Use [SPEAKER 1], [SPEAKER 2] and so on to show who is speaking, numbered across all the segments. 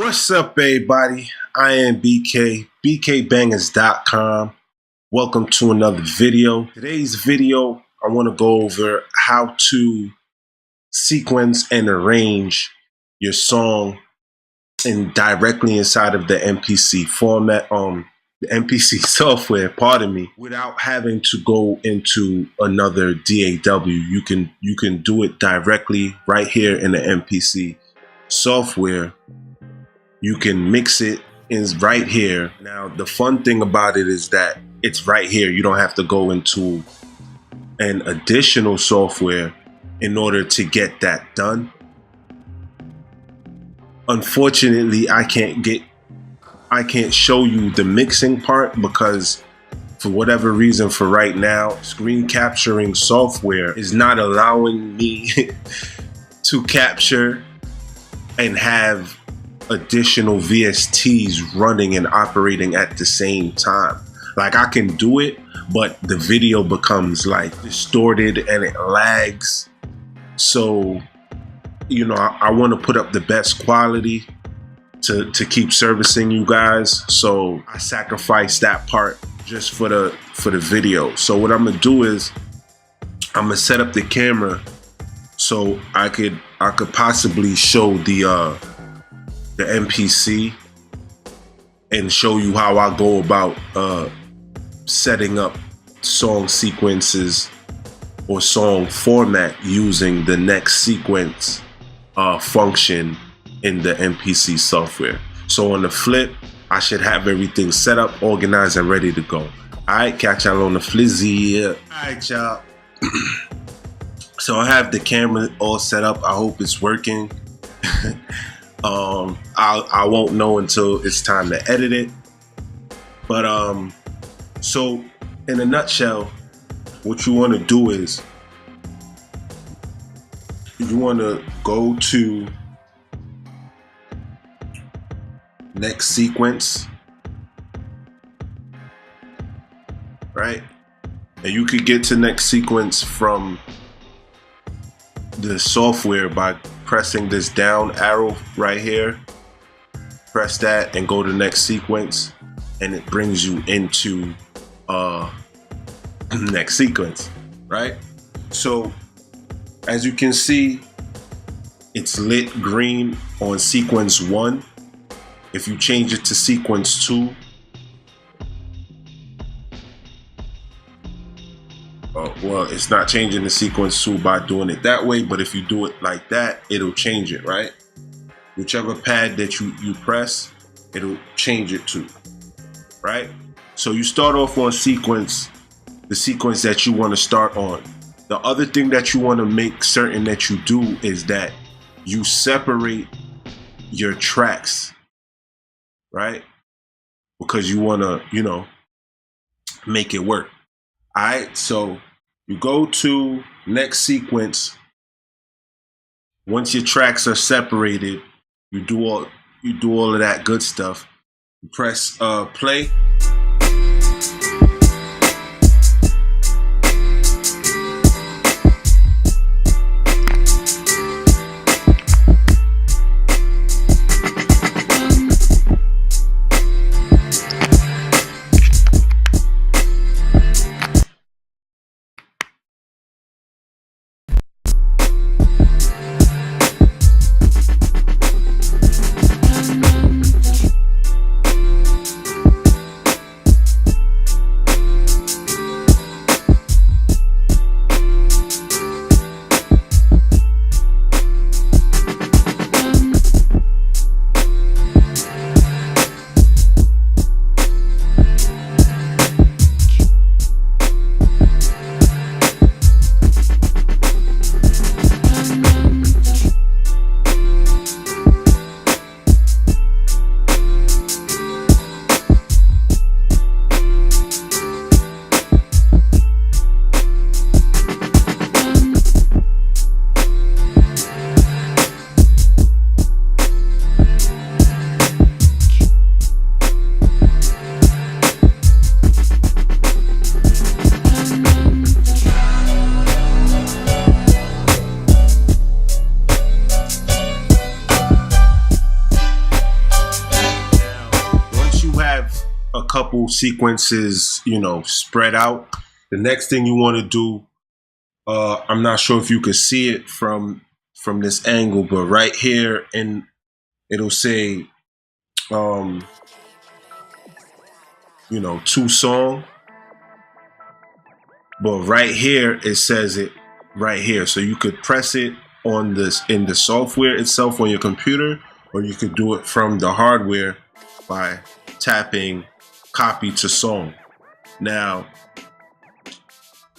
[SPEAKER 1] What's up, everybody? I am BK, bkbangers.com. Welcome to another video. Today's video, I want to go over how to sequence and arrange your song directly inside of the MPC format, the MPC software, pardon me, without having to go into another DAW. You can do it directly right here in the MPC software. You can mix it in right here. Now, the fun thing about it is that it's right here. You don't have to go into an additional software in order to get that done. Unfortunately, I can't show you the mixing part because for whatever reason, for right now, screen capturing software is not allowing me to capture and have additional VSTs running and operating at the same time. Like, I can do it, but the video becomes like distorted and it lags. So, you know, I want to put up the best quality to keep servicing you guys. So I sacrifice that part just for the video. So what I'm gonna do is I'm gonna set up the camera so I could possibly show the MPC and show you how I go about setting up song sequences or song format using the next sequence function in the MPC software. So on the flip, I should have everything set up, organized, and ready to go. Alright, catch y'all on the flizzy. Alright, y'all. So I have the camera all set up. I hope it's working. I won't know until it's time to edit it. But so in a nutshell, what you want to do is you want to go to next sequence, right? And you could get to next sequence from the software by pressing this down arrow right here. Press that and go to next sequence, and it brings you into next sequence, right? So as you can see, it's lit green on sequence 1. If you change it to sequence 2, well, it's not changing the sequence 2 by doing it that way, but if you do it like that, it'll change it, right? Whichever pad that you press, it'll change it to, right? So you start off on sequence, the sequence that you want to start on. The other thing that you want to make certain that you do is that you separate your tracks, right? Because you want to, you know, make it work. All right, so you go to next sequence. Once your tracks are separated, you do all of that good stuff. You press play. couple sequences, you know, spread out. The next thing you want to do, I'm not sure if you can see it from this angle, but right here, and it'll say, you know, 2 song. But right here, it says it right here. So you could press it on this in the software itself on your computer, or you could do it from the hardware by tapping copy to song. Now,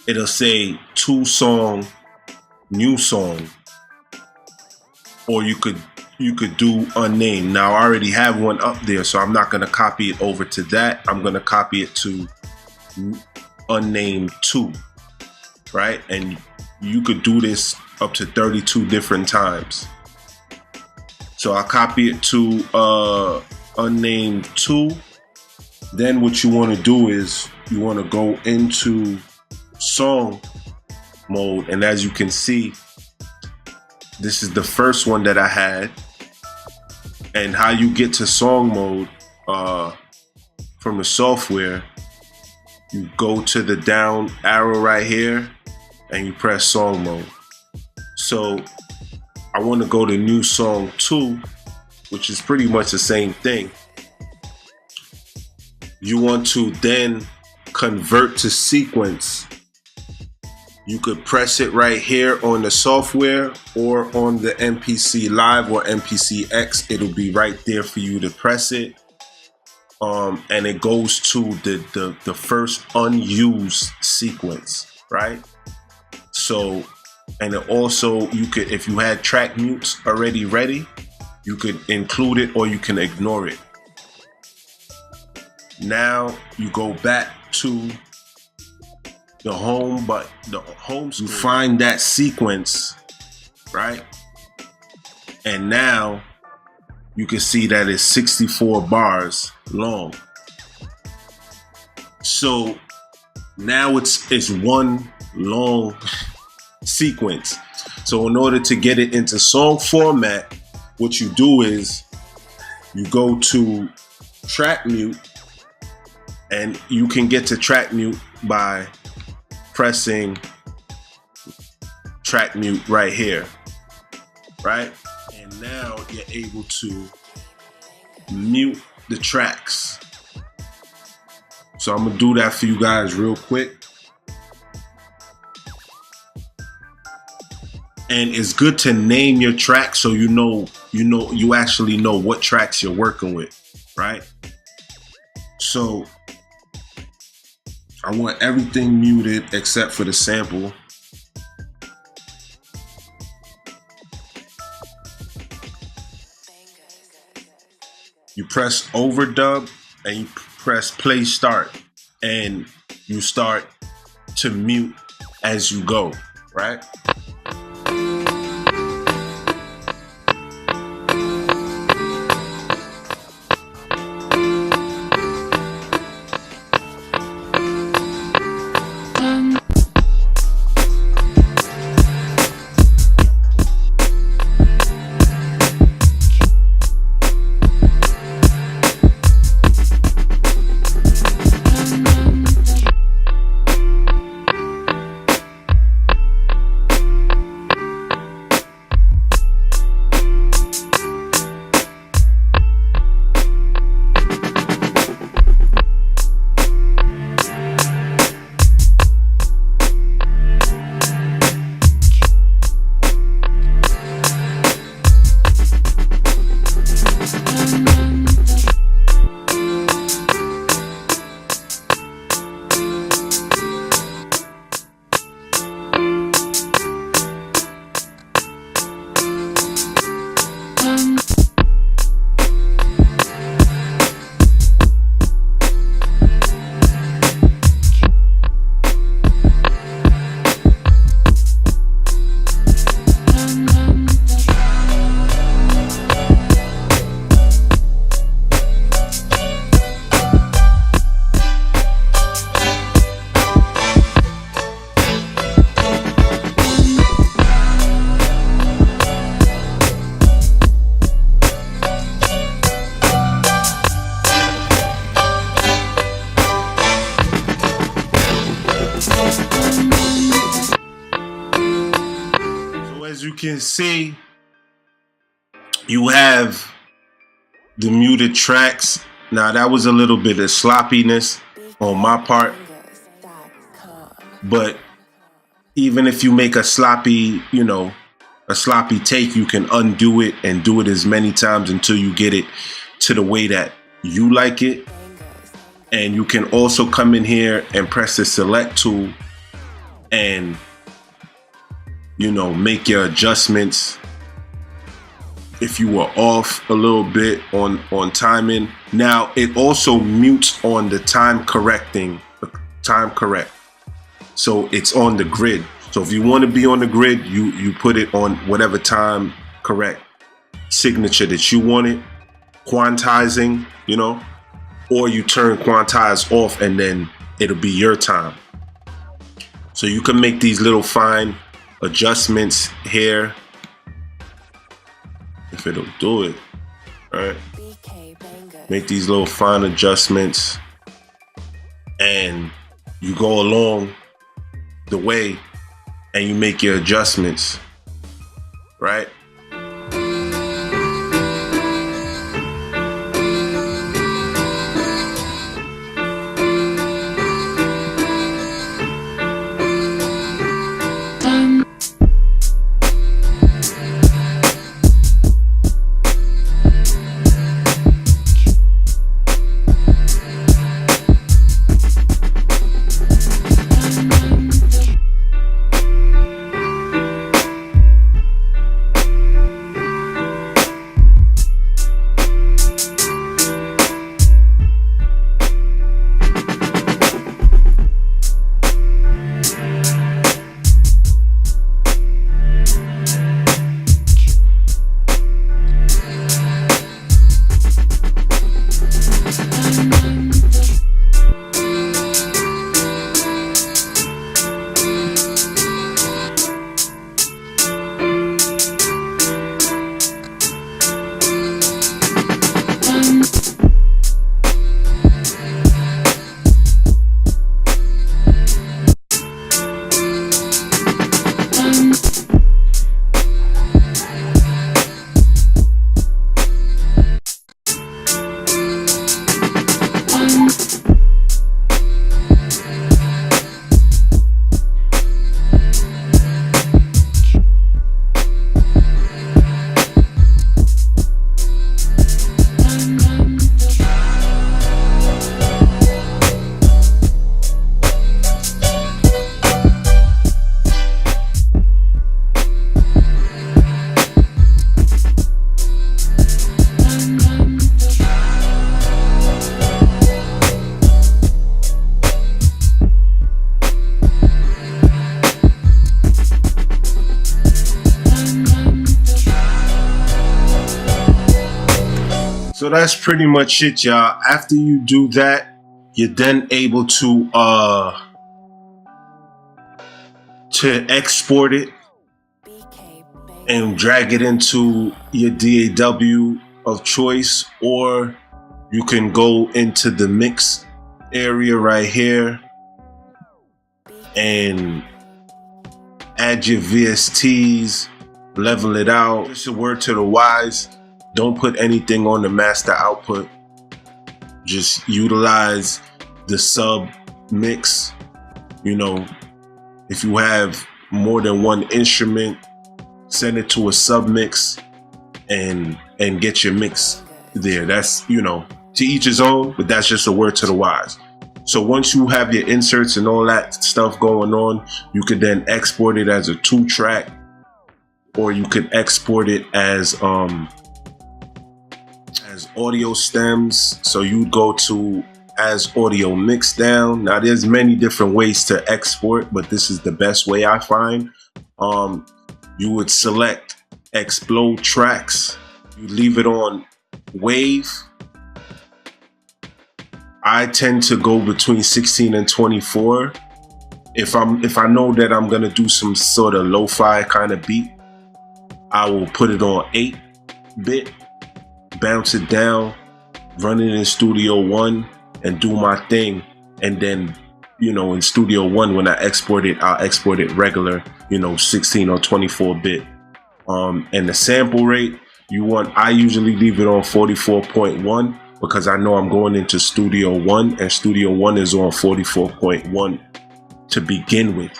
[SPEAKER 1] it'll say 2 song, new song, or you could do unnamed. Now, I already have one up there, so I'm not going to copy it over to that. I'm going to copy it to unnamed 2, right? And you could do this up to 32 different times. So I copy it to unnamed 2. Then what you want to do is you want to go into song mode, and as you can see, this is the first one that I had. And how you get to song mode from the software, you go to the down arrow right here and you press song mode. So I want to go to new song 2, which is pretty much the same thing. You want to then convert to sequence. You could press it right here on the software or on the MPC Live or MPC X. It'll be right there for you to press it. And it goes to the first unused sequence, right? So, and it also, you could, if you had track mutes already ready, you could include it or you can ignore it. Now you go back to the home, but the home screen. You find that sequence, right? And now you can see that it's 64 bars long. So now it's one long sequence. So in order to get it into song format, what you do is you go to track mute, and you can get to track mute by pressing track mute right here, right? And now you're able to mute the tracks. So I'm gonna do that for you guys real quick. And it's good to name your tracks so you actually know what tracks you're working with, right? So I want everything muted except for the sample. You press overdub and you press play start, and you start to mute as you go, right? can see you have the muted tracks. Now that was a little bit of sloppiness on my part, but even if you make a sloppy, a sloppy take, you can undo it and do it as many times until you get it to the way that you like it. And you can also come in here and press the select tool and make your adjustments if you were off a little bit on timing. Now it also mutes on the time correct, so it's on the grid. So if you want to be on the grid, you put it on whatever time correct signature that you want it, quantizing, or you turn quantize off and then it'll be your time. So you can make these little fine adjustments here if it'll do it. All right, make these little fine adjustments and you go along the way and you make your adjustments, right? So that's pretty much it, y'all. After you do that, you're then able to export it and drag it into your DAW of choice, or you can go into the mix area right here and add your VSTs, level it out. Just a word to the wise: don't put anything on the master output. Just utilize the sub mix. If you have more than one instrument, send it to a sub mix and get your mix there. That's, to each his own, but that's just a word to the wise. So once you have your inserts and all that stuff going on, you could then export it as a 2-track, or you could export it as audio stems. So you'd go to as audio mix down. Now there's many different ways to export, but this is the best way I find. You would select explode tracks, you leave it on wave. I tend to go between 16 and 24. If I know that I'm gonna do some sort of lo-fi kind of beat, I will put it on 8-bit, bounce it down, run it in Studio One and do my thing. And then, in Studio One, when I export it, I'll export it regular, 16 or 24-bit. And the sample rate, I usually leave it on 44.1 because I know I'm going into Studio One, and Studio One is on 44.1 to begin with.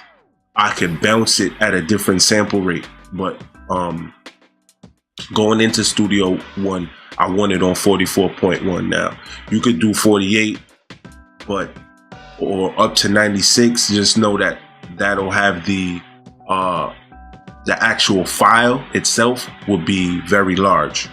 [SPEAKER 1] I can bounce it at a different sample rate, but going into Studio One, I want it on 44.1 now. You could do 48, or up to 96. Just know that that'll have the actual file itself will be very large,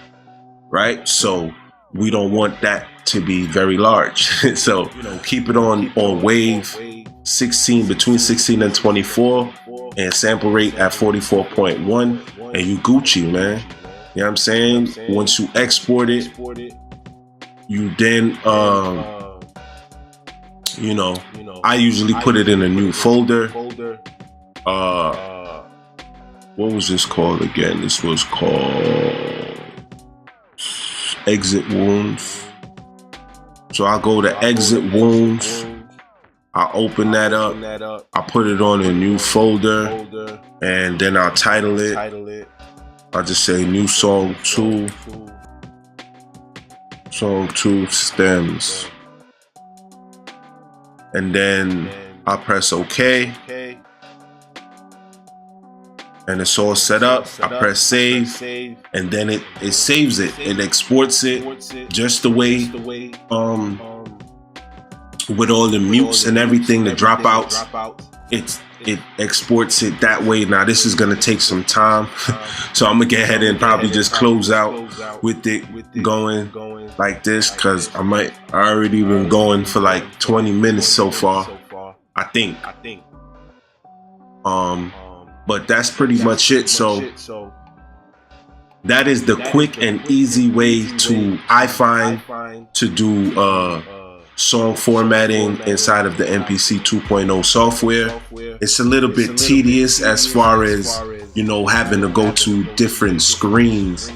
[SPEAKER 1] right? So we don't want that to be very large. So keep it on wave 16, between 16 and 24, and sample rate at 44.1, and you Gucci, man. You know what I'm saying? Once you export it, you then I usually put it in a new folder. What was this called again? This was called Exit Wounds. So I go to Exit Wounds. I open that up. I put it on a new folder, and then I'll title it. I just say new song 2. Song 2 stems. And then I press OK. And it's all set up. I press save, and then it saves it. It exports it just the way with all the mutes and everything, the dropouts. It exports it that way. Now this is gonna take some time, so I'm gonna get ahead and probably just close out with it going like this, because I already been going for like 20 minutes so far, I think. But that's pretty much it. So that is the quick and easy way I find to do song formatting inside of the MPC 2.0 software. It's a little bit tedious as far as, having to go to different screens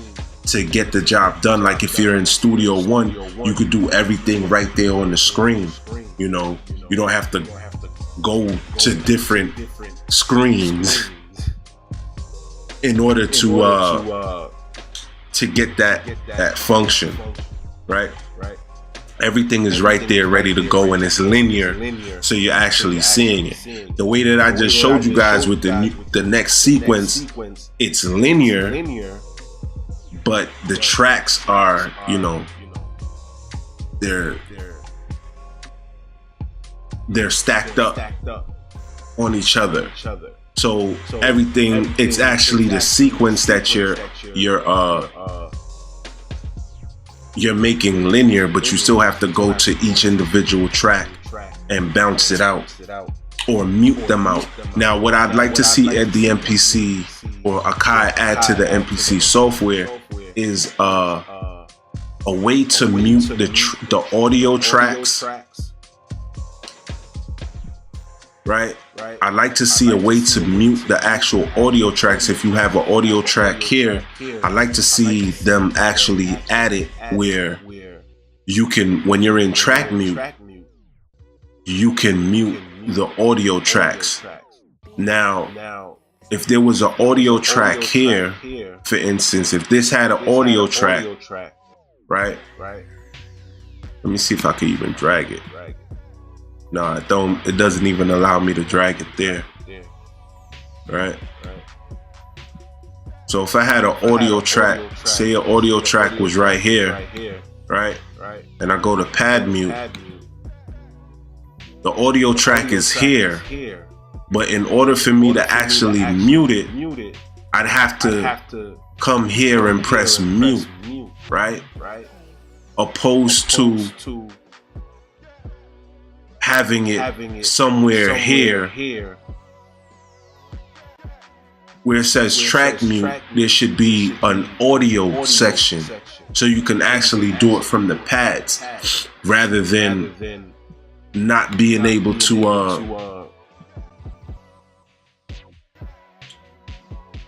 [SPEAKER 1] to get the job done. Like if you're in Studio One, you could do everything right there on the screen. You don't have to go to different screens in order to get that function, right? Everything is right there ready to go, and it's linear, so you're actually seeing it. The way that I just showed you guys with the next sequence, it's linear, but the tracks are, they're stacked up on each other. So everything, it's actually the sequence that you're making linear, but you still have to go to each individual track and bounce it out or mute them out. Now, what I'd like to see at the MPC, or Akai add to the MPC software, is a way to mute the audio tracks, right? I'd like to see a way to mute the actual audio tracks. If you have an audio track here, I'd like to see them actually add it where you can, when you're in track mute, you can mute the audio tracks. Now, if there was an audio track here, for instance, if this had an audio track, right? Let me see if I can even drag it. No, it doesn't even allow me to drag it there. Right? So if I had an audio track, say an audio track was right here, right? And I go to pad mute, the audio track is here, but in order for me to actually mute it, I'd have to come here and press mute, right? Opposed to having it somewhere here where it says track mute. There should be an audio section, so you can actually do it from the pads rather than not being able to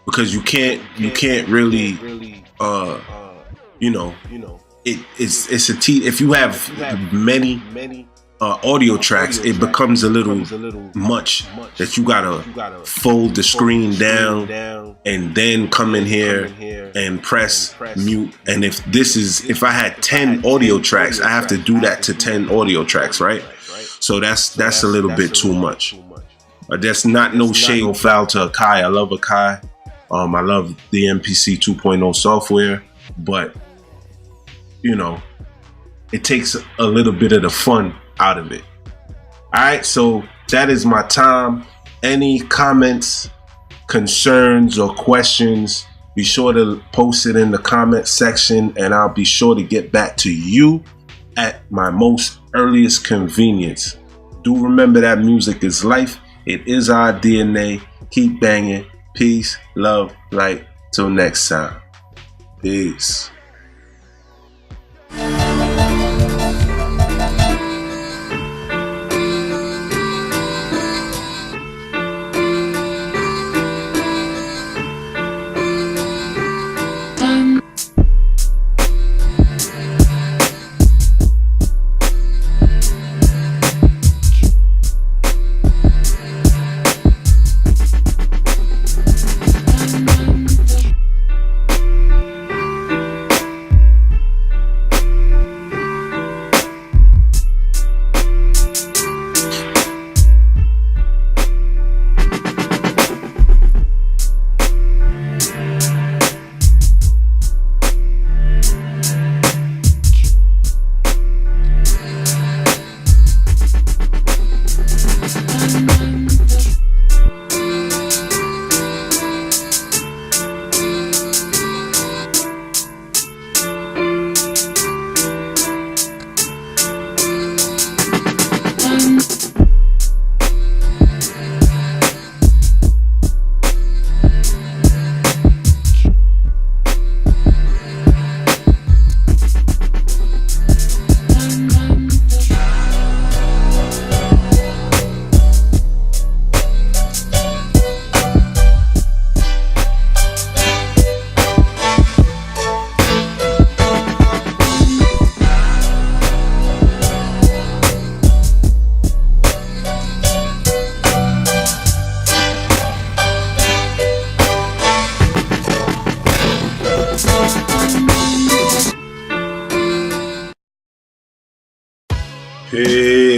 [SPEAKER 1] because you can't really it's a if you have many audio tracks, it becomes a little much that you gotta fold the screen down and then come in here and press mute. And if I had 10 audio tracks, I have to do that to 10 audio tracks, right? So that's a little bit too much. That's not no shade or foul to Akai. I love Akai. I love the MPC 2.0 software, but you know, it takes a little bit of the fun out of it. All right, so that is my time. Any comments, concerns, or questions, be sure to post it in the comment section, and I'll be sure to get back to you at my most earliest convenience. Do remember that music is life. It is our DNA. Keep banging. Peace, love, light. Till next time. Peace. Peace.